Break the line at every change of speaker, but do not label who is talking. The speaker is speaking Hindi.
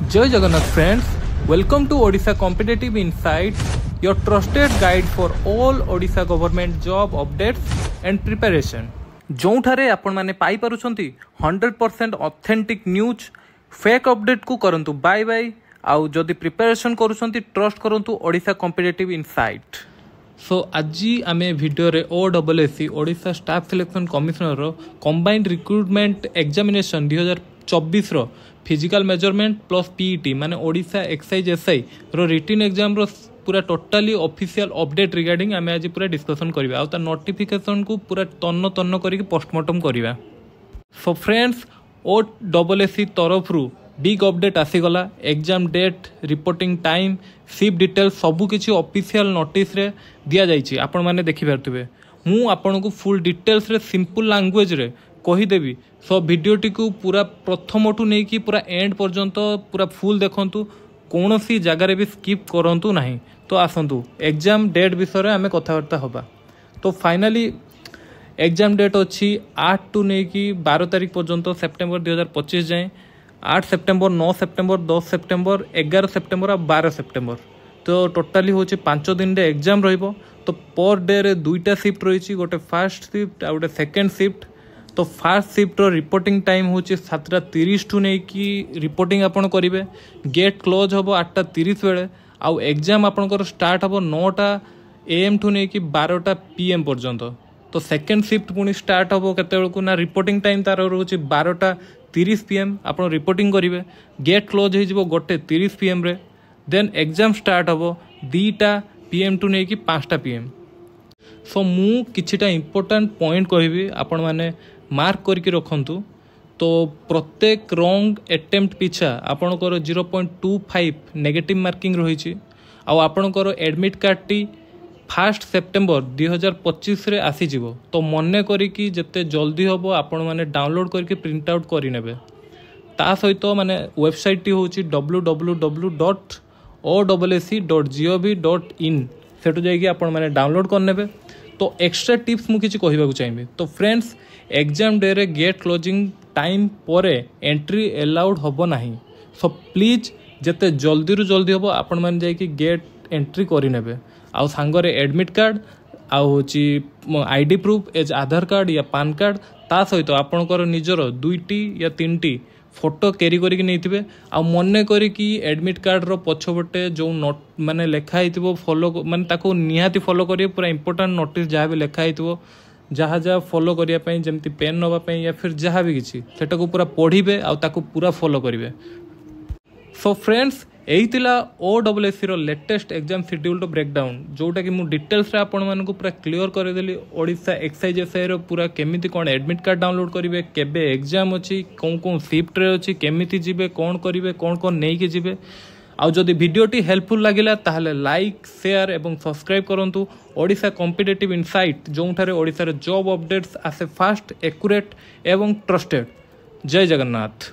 Jai Jagannath friends, welcome to Odisha Competitive Insights, your trusted guide for all Odisha government job updates and preparation. जोठारे आपण माने पाई पारुछंती 100% ऑथेंटिक न्यूज फेक अपडेट को करंतु बाय बाय आउ जदि प्रिपरेशन करूछंती ट्रस्ट करंतु ओडिशा कॉम्पिटिटिव इनसाइट। सो आज आमे वीडियो रे OSSC Odisha staff selection commissioner रो कंबाइंड रिक्रूटमेंट एग्जामिनेशन 2024 रो फिजिकल मेजरमेंट प्लस पीईटी माने ओडिशा एक्साइज एसआई रो रिटन एग्जाम रो पूरा टोटाली ऑफिशियल अपडेट रिगार्डिंग आमे आज पूरा डिस्कशन करबा आ नोटिफिकेशन को पूरा तन्न तन्न करके पोस्टमार्टम करबा। सो फ्रेंड्स OSSC तरफ रु बिग अपडेट आसीगला एग्जाम डेट रिपोर्टिंग टाइम सिप डिटेल सबू किसी ऑफिशियल नोटिस रे दिया जाइछि। आपण माने देखि पारथिबे मु आपण को फुल डिटेल्स रे सिंपल लैंग्वेज रे कहीदेवी। सो वीडियोटी को पूरा प्रथमठू नहीं कि पूरा एंड पर्यंत पूरा फुल देखंतु कौन सी जगार भी स्किप करंतु नहीं। तो आसंतु एग्जाम डेट विषय आम कथबार्ता हवा। तो फाइनाली एग्जाम डेट अच्छी 8 टू नहीं कि 12 तारीख पर्यंत सेप्टेम्बर 2025 जाए 8 सेप्टेम्बर 9 सेप्टेम्बर 10 सेप्टेम्बर 11 सेप्टेम्बर और 12 सेप्टेम्बर। तो टोटाली हूँ 5 दिन रे एग्जाम रहिबो। तो पर डे रे दुईटा शिफ्ट रही गोटे फास्ट शिफ्ट आ गोटे सेकेंड शिफ्ट। तो फास्ट शिफ्ट रिपोर्टिंग टाइम हूँ 7:30 टू नहीं कि रिपोर्टिंग आपन करेंगे। गेट क्लोज हम 8:30 बेले आउ एग्जाम आपंकर स्टार्ट हम 9टा AM टू नहीं कि 12टा PM पर्यंत। तो सेकेंड शिफ्ट पुणी स्टार्ट हम केत ना रिपोर्टिंग टाइम तार रोचे 12:30 PM आप रिपोर्टिंग करेंगे। गेट क्लोज हो 1:30 PM रे देन एग्जाम स्टार्ट हम 2टा PM टू नहीं कि 5टा PM। सो मु किछिटा इंपोर्टेंट पॉइंट कहबी आपण माने मार्क करके रखंतु। तो प्रत्येक रॉन्ग अटेम्प्ट पिछा आपणकर 0.25 नेगेटिव मार्किंग रही आपणकर एडमिट कार्ड टी 1 सेप्टेम्बर 2025 रे आसीजिवो। तो मने करिकी जते जल्दी हम आपण माने डाउनलोड करके प्रिंट आउट करि नेबे। ता सहित माने वेबसाइट टी होची www.ossc.gov.in सेटु जाइए आपण माने डाउनलोड कर नेबे। तो एक्स्ट्रा टिप्स मु किछि कहिबा चाहिए। तो फ्रेंड्स एग्जाम डे रे गेट क्लोजिंग टाइम परे एंट्री अलाउड होबो नाही। सो प्लीज जते जल्दी रु जल्दी होबो आपण मान जाई कि गेट एंट्री करि नेबे। आ सांगरे एडमिट कार्ड आ होची आईडी प्रूफ एज आधार कार्ड या पान कार्ड ता सहित आपणकर निजर 2टी या 3टी फोटो कैरी करके नहीं आ मने करी कि एडमिट कार्ड रो पछपटे जो नोट माने लेखा हितबो फॉलो माने ताको निहाती फॉलो करिए। पूरा इंपोर्टेंट नोटिस जहाँ भी लेखा हितबो जहाँ जहाँ फॉलो करिया पई जेमती पेन नबा पई या फिर जहाँ भी किछि सेटा को पूरा पढ़िबे आ ताको पूरा फॉलो करिवे। सो फ्रेंड्स एही तिला OSSC रो लेटेस्ट एग्जाम शेड्यूल रो ब्रेकडाउन जोटा कि मु डिटेल्स रे आपण मानको पूरा क्लियर कर देली। ओडिशा एक्साइज एसआई रो पूरा केमिति कोन एडमिट कार्ड डाउनलोड करिवे केबे एग्जाम अछि कोन कोन शिफ्ट रे अछि केमिति जिवे कोन करिवे कोन कोन नै के जिवे। आउ जदि वीडियोटी हेल्पफुल लागिला ताहले लाइक शेयर एवं सब्सक्राइब करंतु। ओडिशा कॉम्पिटिटिव इनसाइट जोठारे ओडिशा रे जॉब अपडेट्स आसे फास्ट एक्यूरेट एवं ट्रस्टेड। जय जगन्नाथ।